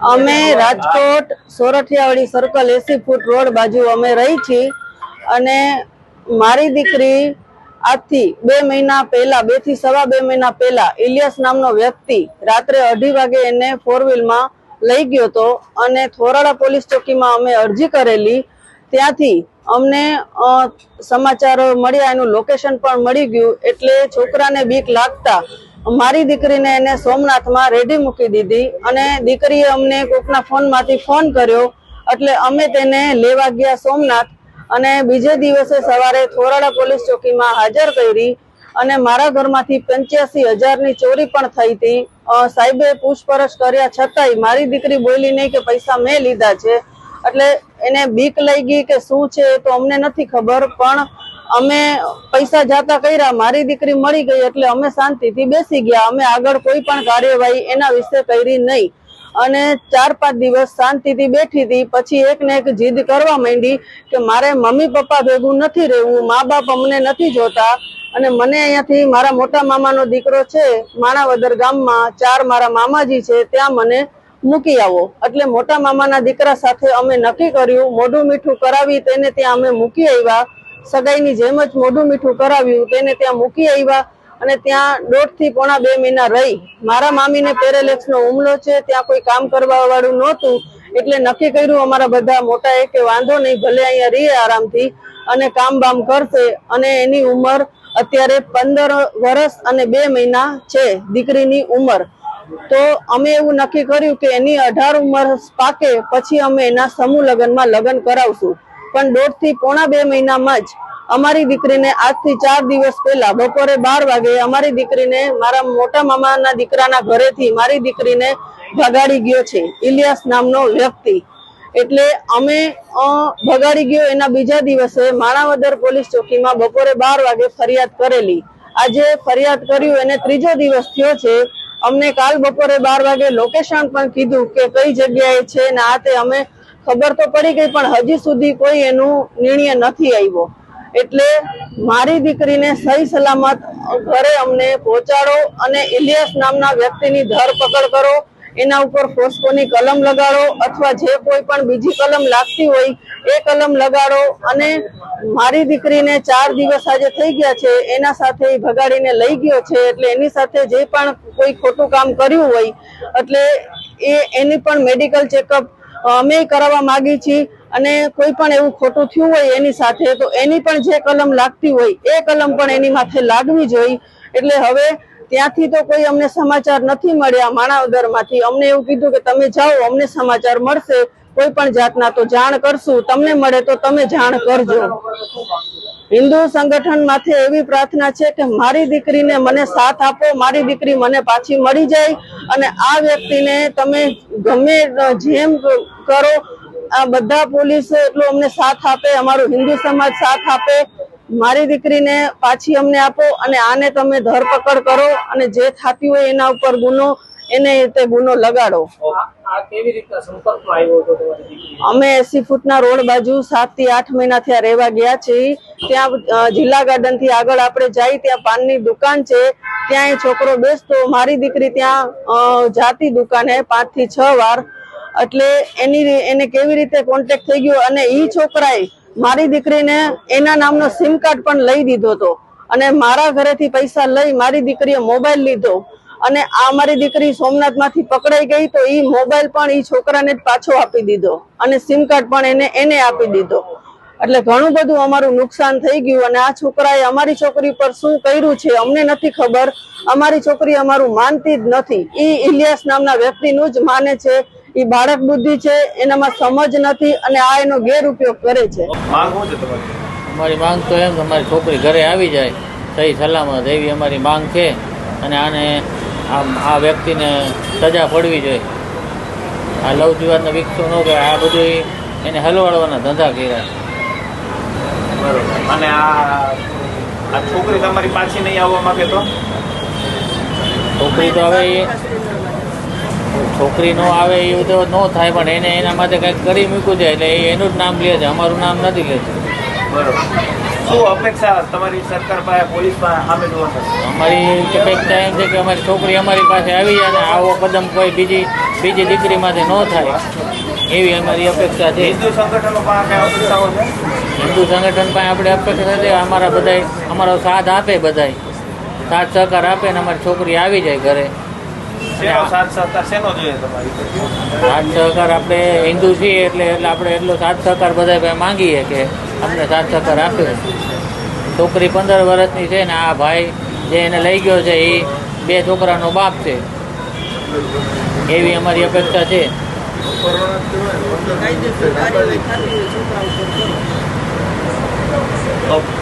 અમે Rajkot Sorathiyawadi circle 80 foot road બાજુ અમે રહી છીએ અને મારી દીકરી આજથી 2 મહિના પહેલા 2 થી સવા 2 મહિના પહેલા ઇલિયાસ નામનો વ્યક્તિ રાત્રે 2:30 વાગે એને 4 વ્હીલમાં લઈ ગયો હતો અને થોરાડા પોલીસ ચોકીમાં અમે અરજી કરેલી। ત્યાંથી અમને સમાચાર મળ્યા, એનું લોકેશન પણ મળી ગયું એટલે છોકરાને બીક લાગતા મારી દીકરીને એને સોમનાથમાં રેડી મૂકી દીધી અને દીકરીએ અમને કોકના ફોનમાંથી ફોન કર્યો એટલે અમે તેને લેવા ગયા સોમનાથ અને બીજે દિવસે સવારે થોરાડા પોલીસ ચોકીમાં હાજર કરી અને મારા ઘરમાંથી 85,000ની ચોરી પણ થઈ હતી। સાહેબે પૂછપરછ કર્યા છતાંય મારી દીકરી બોલી નહીં કે પૈસા મેં લીધા છે, એટલે એને બીક લઈ ગઈ કે શું છે તો અમને નથી ખબર, પણ અમે પૈસા જાતા કર્યા, મારી દીકરી મળી ગઈ એટલે અમે શાંતિથી બેસી ગયા। અમે આગળ કોઈ પણ કાર્યવાહી એના વિશે કરી નહીં અને 4-5 દિવસ શાંતિથી બેઠી હતી। પછી એક ને એક જીદ કરવા માંડી કે મારે મમ્મી પપ્પા ભેગું નથી રહેવું, મા બાપ અમને નથી જોતા અને મને અહીંયાથી મારા મોટા મામાનો દીકરો છે માણાવદર ગામમાં 4 મારા મામાજી છે ત્યાં મને મૂકી આવો। એટલે મોટા મામાના દીકરા સાથે અમે નક્કી કર્યું, મોઢું મીઠું કરાવી તેને ત્યાં અમે મૂકી આવ્યા। સગાઈની જેમ જ મોઢું મીઠું કરાવ્યું, તેને ત્યાં મૂકી આવ્યા અને ત્યાં 1.5 થી પોણા 2 મહિના રહી। મારા મામીને પેરેલેક્સનો હુમલો છે, ત્યાં કોઈ કામ કરવા વાળું નહોતું એટલે નક્કી કર્યું અમારા બધા મોટાએ કે વાંધો નહીં, ભલે અહીંયા રહીએ આરામથી અને કામ બામ કરશે અને એની ઉંમર અત્યારે 15 વર્ષ અને 2 મહિના છે દીકરીની ઉંમર। તો અમે એવું નક્કી કર્યું કે એની 18 ઉંમર પાકે પછી અમે એના સમૂહ લગ્નમાં લગ્ન કરાવશું, પણ 1.5 થી પોણા 2 મહિનામાં જ અમારી દીકરીને આજથી 4 દિવસ પહેલા બપોરે 12 વાગે અમારી દીકરીને મારા મોટા મામાના દીકરાના ઘરેથી મારી દીકરીને ભગાડી ગયો છે ઇલિયાસ નામનો વ્યક્તિ। એટલે અમે ભગાડી ગયો એના બીજા દિવસે માણાવદર પોલીસ ચોકીમાં બપોરે 12 વાગે ફરિયાદ કરેલી। આજે ફરિયાદ કર્યું એને 3જો દિવસ થયો છે। અમને કાલ બપોરે 12 વાગે લોકેશન પણ કીધું કે કઈ જગ્યાએ છે ને આ તે અમે ખબર તો પડી ગઈ, પણ હજી સુધી કોઈ એનું નિર્ણય નથી આવ્યો। એટલે મારી દીકરીને સહી સલામત ઘરે અમને પહોંચાડો અને ઇલિયાસ નામના વ્યક્તિની ધરપકડ કરો, એના ઉપર ફોસ્કોની કલમ લગાડો અથવા જે કોઈ પણ બીજી કલમ લાગતી હોય એ કલમ લગાડો અને મારી દીકરીને 4 દિવસ આજે થઈ ગયા છે, એના સાથે ભગાડીને લઈ ગયો છે એટલે એની સાથે જે પણ કોઈ ખોટું કામ કર્યું હોય એટલે એની પણ મેડિકલ ચેકઅપ અમે કરાવવા માંગી છીએ અને કોઈ પણ એવું ખોટું થયું હોય એની સાથે તો એની પણ જે કલમ લાગતી હોય એ કલમ પણ એની માથે લાગવી જોઈએ। એટલે હવે ત્યાંથી તો કોઈ અમને સમાચાર નથી મળ્યા માણાવદરમાંથી। અમને એવું કીધું કે તમે જાઓ, અમને સમાચાર મળશે કોઈ પણ જાતના તો જાણ કરશું, તમને મળે તો તમે જાણ કરજો। હિન્દુ સંગઠન માથે એવી પ્રાર્થના છે કે મારી દીકરીને મને સાથ આપો, મારી દીકરી મને પાછી મળી જાય અને આ વ્યક્તિને તમે ગમે જેમ કરો, આ બધા પોલીસ એટલો અમને સાથ આપે, અમારું હિન્દુ સમાજ સાથ આપે, મારી દીકરીને પાછી અમને આપો અને આને તમે ધરપકડ કરો અને જે થતી હોય એના ઉપર ગુનો લગાડો। અમે 80 ફૂટના રોડ બાજુ 7 થી 8 મહિના થયા રહેવા ગયા છીએ। ત્યાં જિલ્લા ગાર્ડન થી આગળ આપણે જઈએ ત્યાં પાનની દુકાન છે, ત્યાં એ છોકરો બેસતો, મારી દીકરી ત્યાં જાતી દુકાને 5 થી 6 વાર। એટલે એને કેવી રીતે કોન્ટેક્ટ થઈ ગયો અને ઈ છોકરાએ મારી દીકરીને એના નામનો સિમ કાર્ડ પણ લઈ દીધો હતો અને મારા ઘરેથી પૈસા લઈ મારી દીકરીએ મોબાઈલ લીધો અને આ મારી દીકરી સોમનાથમાંથી પકડાઈ ગઈ તો ઈ મોબાઈલ પણ ઈ છોકરાને જ પાછો આપી દીધો અને સિમ કાર્ડ પણ એને આપી દીધો। એટલે ઘણું બધું અમારું નુકસાન થઈ ગયું અને આ છોકરાએ અમારી છોકરી પર શું કર્યું છે અમને નથી ખબર। અમારી છોકરી અમારું માનતી જ નથી, ઈ ઇલિયાસ નામના વ્યક્તિનું જ માને છે। ઈ બાળક બુદ્ધિ છે, એનામાં સમજ નથી અને આ એનો ગેરઉપયોગ કરે છે। અમારી માંગ તો એમ કે અમારી છોકરી ઘરે આવી જાય સહી સલામત એવી અમારી માંગ છે અને આને આ વ્યક્તિને સજા પડવી જોઈએ। આ લવ જીવાતનો વિકસો ન કે આ બધું એને હલવાડવાના ધંધા કર્યા। બરોબર। અને આ છોકરી તમારી પાછી નહીં આવવા માંગે તો છોકરી તો હવે છોકરી નો આવે એવું તો ન થાય, પણ એને એના માટે કંઈક કરી મૂક્યું છે એટલે એનું જ નામ લે છે, અમારું નામ નથી લેતું। બરોબર। શું અપેક્ષા તમારી સરકાર પાસે પોલીસ પાસે સામે જોવા થશે? અમારી અપેક્ષા એમ છે કે અમારી છોકરી અમારી પાસે આવી જાય ને આવો કદમ કોઈ બીજી દીકરીમાંથી ન થાય એવી અમારી અપેક્ષા છે. હિન્દુ સંગઠનો પાસે કઈ અપેક્ષાઓ છે? હિન્દુ સંગઠન પાસે આપણે અપેક્ષા છે અમારો સાથ આપે બધાય સાથ સહકાર આપે ને અમારી છોકરી આવી જાય ઘરે. શેનો સાથ સહકાર શેનો જોઈએ તમારી? સાથ સહકાર આપણે હિન્દુ છીએ એટલે આપણે એટલો સાથ સહકાર બધા પાસે માંગીએ કે અમને સાથ સહકાર આપે. છોકરી 15 વર્ષની છે ને આ ભાઈ જે એને લઈ ગયો છે એ 2 છોકરાનો બાપ છે એવી અમારી અપેક્ષા છે. કાયદેસર કાર્યવાહી થતી હોય છોકરા ઉપર. ઓકે.